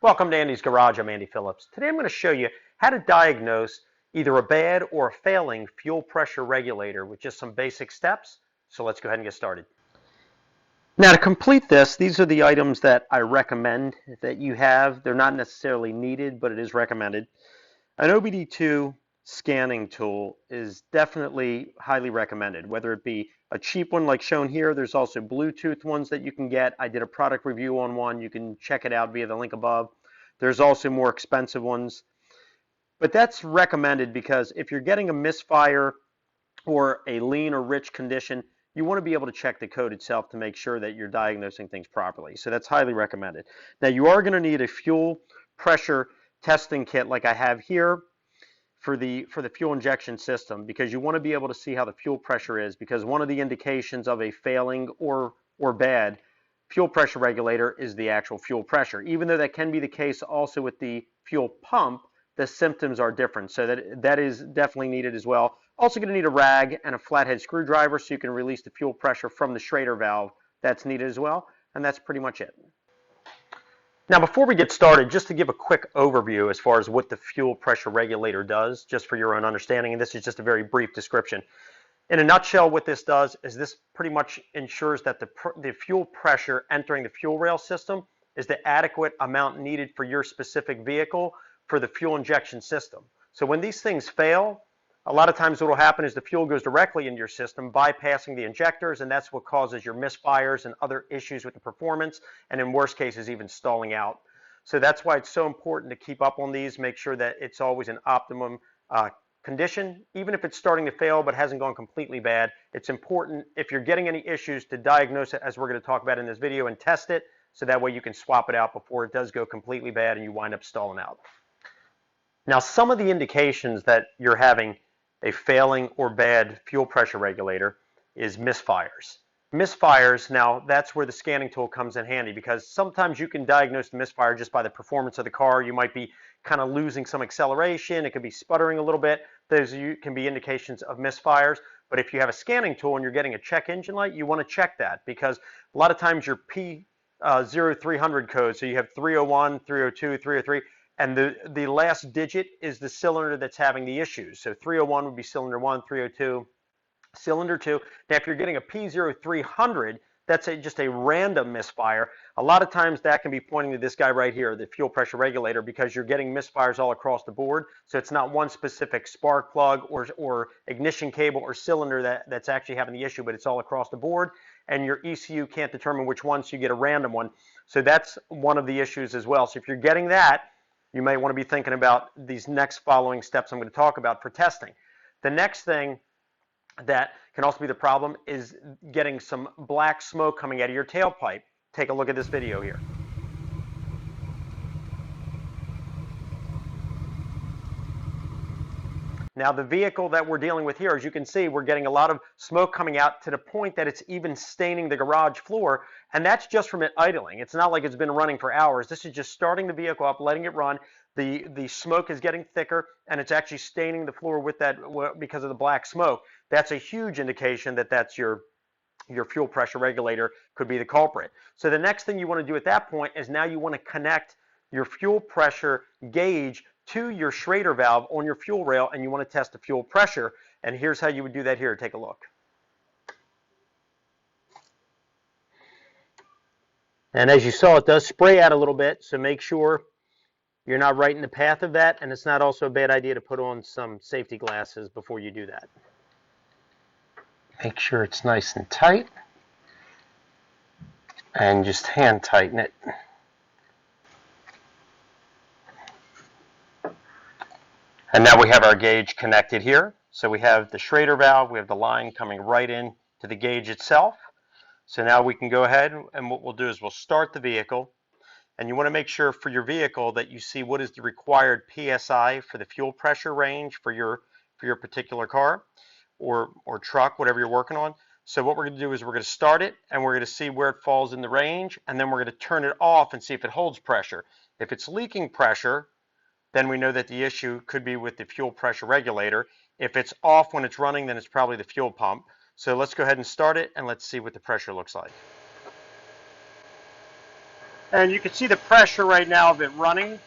Welcome to Andy's Garage. I'm Andy Phillips. Today I'm going to show you how to diagnose either a bad or a failing fuel pressure regulator with just some basic steps. So let's go ahead and get started. Now to complete this, these are the items that I recommend that you have. They're not necessarily needed, but it is recommended. An OBD2 scanning tool is definitely highly recommended, whether it be a cheap one like shown here. There's also Bluetooth ones that you can get. I did a product review on one. You can check it out via the link above. There's also more expensive ones, but that's recommended because if you're getting a misfire or a lean or rich condition, you want to be able to check the code itself to make sure that you're diagnosing things properly. So that's highly recommended. Now you are going to need a fuel pressure testing kit like I have here for the fuel injection system, because you want to be able to see how the fuel pressure is, because one of the indications of a failing or bad fuel pressure regulator is the actual fuel pressure. Even though that can be the case also with the fuel pump, the symptoms are different. So that is definitely needed as well. Also going to need a rag and a flathead screwdriver so you can release the fuel pressure from the Schrader valve. That's needed as well. And that's pretty much it. Now, before we get started, just to give a quick overview as far as what the fuel pressure regulator does, just for your own understanding, and this is just a very brief description. In a nutshell, what this does is this pretty much ensures that the fuel pressure entering the fuel rail system is the adequate amount needed for your specific vehicle for the fuel injection system. So when these things fail, a lot of times what will happen is the fuel goes directly into your system, bypassing the injectors, and that's what causes your misfires and other issues with the performance, and in worst cases, even stalling out. So that's why it's so important to keep up on these, make sure that it's always in optimum condition. Even if it's starting to fail but hasn't gone completely bad, it's important, if you're getting any issues, to diagnose it, as we're going to talk about in this video, and test it, so that way you can swap it out before it does go completely bad and you wind up stalling out. Now, some of the indications that you're having a failing or bad fuel pressure regulator is misfires. Misfires, now that's where the scanning tool comes in handy, because sometimes you can diagnose the misfire just by the performance of the car. You might be kind of losing some acceleration. It could be sputtering a little bit. Those can be indications of misfires. But if you have a scanning tool and you're getting a check engine light, you want to check that, because a lot of times your P0300 code, so you have 301, 302, 303, and the last digit is the cylinder that's having the issues. So 301 would be cylinder 1, 302, cylinder 2. Now, if you're getting a P0300, that's just a random misfire. A lot of times that can be pointing to this guy right here, the fuel pressure regulator, because you're getting misfires all across the board. So it's not one specific spark plug or ignition cable or cylinder that's actually having the issue, but it's all across the board. And your ECU can't determine which one, so you get a random one. So that's one of the issues as well. So if you're getting that, you may want to be thinking about these next following steps I'm going to talk about for testing. The next thing that can also be the problem is getting some black smoke coming out of your tailpipe. Take a look at this video here. Now, the vehicle that we're dealing with here, as you can see, we're getting a lot of smoke coming out to the point that it's even staining the garage floor, and that's just from it idling. It's not like it's been running for hours. This is just starting the vehicle up, letting it run. The smoke is getting thicker, and it's actually staining the floor with that because of the black smoke. That's a huge indication that that's your fuel pressure regulator could be the culprit. So the next thing you want to do at that point is now you want to connect your fuel pressure gauge to your Schrader valve on your fuel rail, and you want to test the fuel pressure. And here's how you would do that here. Take a look. And as you saw, it does spray out a little bit, so make sure you're not right in the path of that, and it's not also a bad idea to put on some safety glasses before you do that. Make sure it's nice and tight, and just hand tighten it. And now we have our gauge connected here. So we have the Schrader valve, we have the line coming right in to the gauge itself. So now we can go ahead, and what we'll do is we'll start the vehicle. And you want to make sure for your vehicle that you see what is the required PSI for the fuel pressure range for your particular car or truck, whatever you're working on. So what we're going to do is we're going to start it, and we're going to see where it falls in the range, and then we're going to turn it off and see if it holds pressure. If it's leaking pressure, then we know that the issue could be with the fuel pressure regulator. If it's off when it's running, then it's probably the fuel pump. So let's go ahead and start it, and let's see what the pressure looks like. And you can see the pressure right now of it running.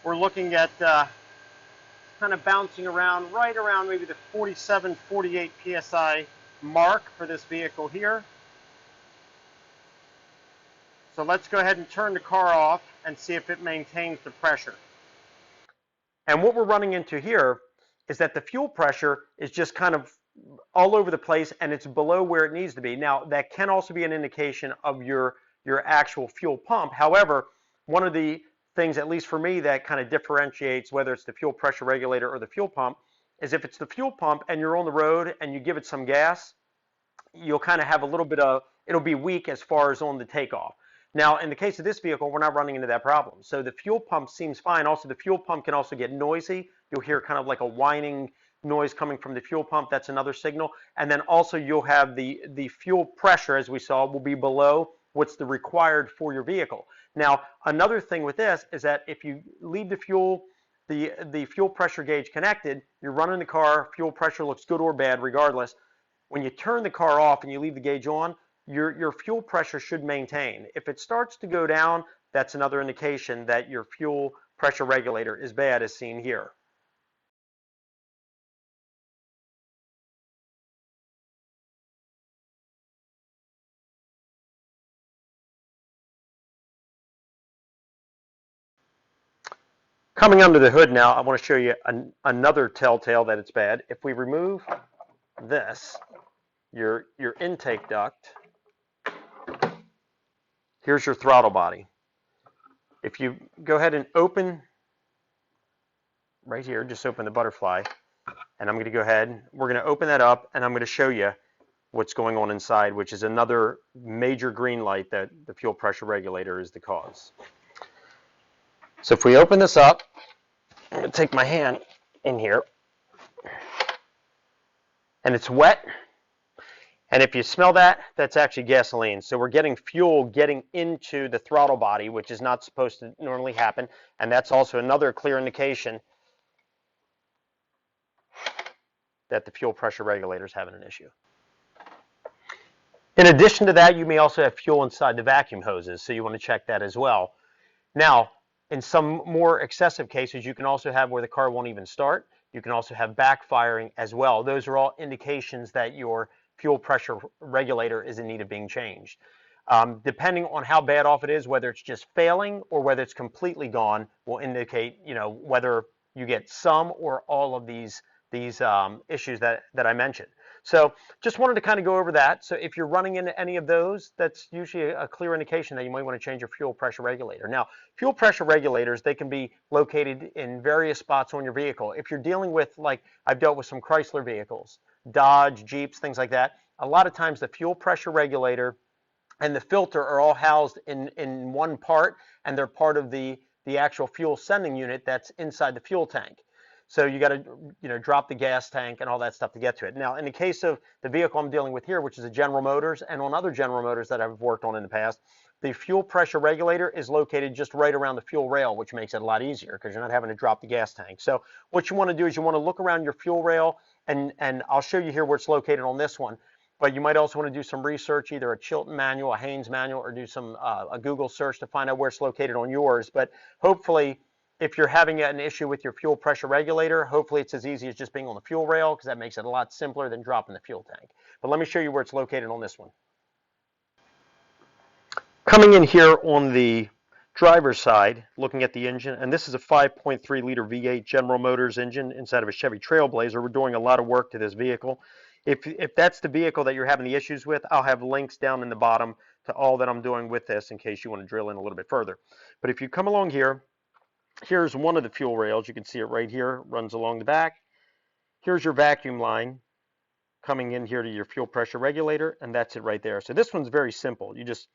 We're looking at kind of bouncing around right around maybe the 47, 48 PSI mark for this vehicle here. So let's go ahead and turn the car off and see if it maintains the pressure. And what we're running into here is that the fuel pressure is just kind of all over the place and it's below where it needs to be. Now, that can also be an indication of your actual fuel pump. However, one of the things, at least for me, that kind of differentiates whether it's the fuel pressure regulator or the fuel pump is if it's the fuel pump and you're on the road and you give it some gas, you'll kind of have a little bit of, it'll be weak as far as on the takeoff. Now, in the case of this vehicle, we're not running into that problem. So the fuel pump seems fine. Also, the fuel pump can also get noisy. You'll hear kind of like a whining noise coming from the fuel pump. That's another signal. And then also you'll have the fuel pressure, as we saw, will be below what's the required for your vehicle. Now, another thing with this is that if you leave the fuel pressure gauge connected, you're running the car, fuel pressure looks good or bad regardless. When you turn the car off and you leave the gauge on, your fuel pressure should maintain. If it starts to go down, that's another indication that your fuel pressure regulator is bad, as seen here. Coming under the hood now, I want to show you another telltale that it's bad. If we remove this, your intake duct, here's your throttle body. If you go ahead and open right here, just open the butterfly, and I'm going to go ahead, we're going to open that up, and I'm going to show you what's going on inside, which is another major green light that the fuel pressure regulator is the cause. So if we open this up, I'm going to take my hand in here, and it's wet. And if you smell that, that's actually gasoline. So we're getting fuel getting into the throttle body, which is not supposed to normally happen. And that's also another clear indication that the fuel pressure regulator is having an issue. In addition to that, you may also have fuel inside the vacuum hoses, so you want to check that as well. Now, in some more excessive cases, you can also have where the car won't even start. You can also have backfiring as well. Those are all indications that your fuel pressure regulator is in need of being changed. Depending on how bad off it is, whether it's just failing or whether it's completely gone, will indicate, whether you get some or all of these issues that I mentioned. So just wanted to kind of go over that. So if you're running into any of those, that's usually a clear indication that you might want to change your fuel pressure regulator. Now, fuel pressure regulators, they can be located in various spots on your vehicle. If you're dealing with, like I've dealt with some Chrysler vehicles, Dodge, Jeeps, things like that, a lot of times the fuel pressure regulator and the filter are all housed in one part, and they're part of the actual fuel sending unit that's inside the fuel tank. So you got to, drop the gas tank and all that stuff to get to it. Now, in the case of the vehicle I'm dealing with here, which is a General Motors, and on other General Motors that I've worked on in the past, the fuel pressure regulator is located just right around the fuel rail, which makes it a lot easier because you're not having to drop the gas tank. So what you want to do is you want to look around your fuel rail, and I'll show you here where it's located on this one. But you might also want to do some research, either a Chilton manual, a Haynes manual, or do some a Google search to find out where it's located on yours. But hopefully, if you're having an issue with your fuel pressure regulator, hopefully it's as easy as just being on the fuel rail, because that makes it a lot simpler than dropping the fuel tank. But let me show you where it's located on this one. Coming in here on the driver's side, looking at the engine, and this is a 5.3 liter V8 General Motors engine inside of a Chevy Trailblazer. We're doing a lot of work to this vehicle. If that's the vehicle that you're having the issues with, I'll have links down in the bottom to all that I'm doing with this in case you want to drill in a little bit further. But if you come along here, here's one of the fuel rails. You can see it right here, runs along the back. Here's your vacuum line coming in here to your fuel pressure regulator, and that's it right there. So this one's very simple. You just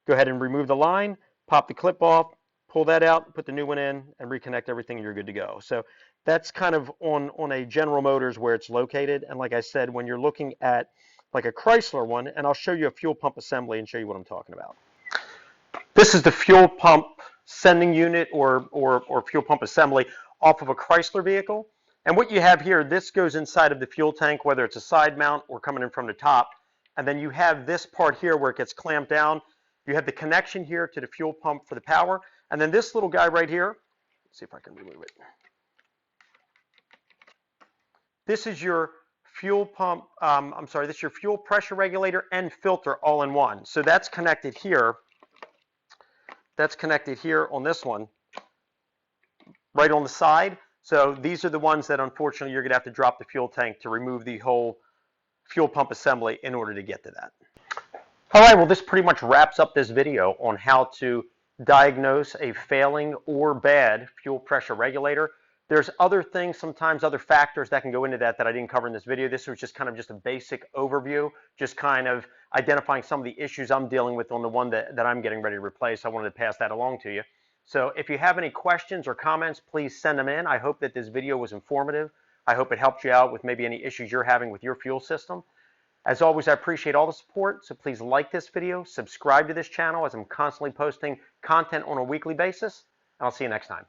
go ahead and remove the line, pop the clip off, pull that out, put the new one in, and reconnect everything, and you're good to go. So that's kind of on a General Motors where it's located. And like I said, when you're looking at like a Chrysler one, and I'll show you a fuel pump assembly and show you what I'm talking about. This is the fuel pump sending unit or fuel pump assembly off of a Chrysler vehicle. And what you have here, this goes inside of the fuel tank, whether it's a side mount or coming in from the top. And then you have this part here where it gets clamped down. You have the connection here to the fuel pump for the power. And then this little guy right here, let's see if I can remove it. This is your fuel pump, this is your fuel pressure regulator and filter all in one. So that's connected here. That's connected here on this one, right on the side. So these are the ones that unfortunately you're going to have to drop the fuel tank to remove the whole fuel pump assembly in order to get to that. All right, well, this pretty much wraps up this video on how to diagnose a failing or bad fuel pressure regulator. There's other things, sometimes other factors that can go into that I didn't cover in this video. This was just kind of just a basic overview, just kind of identifying some of the issues I'm dealing with on the one that I'm getting ready to replace. I wanted to pass that along to you. So if you have any questions or comments, please send them in. I hope that this video was informative. I hope it helped you out with maybe any issues you're having with your fuel system. As always, I appreciate all the support, so please like this video, subscribe to this channel as I'm constantly posting content on a weekly basis, and I'll see you next time.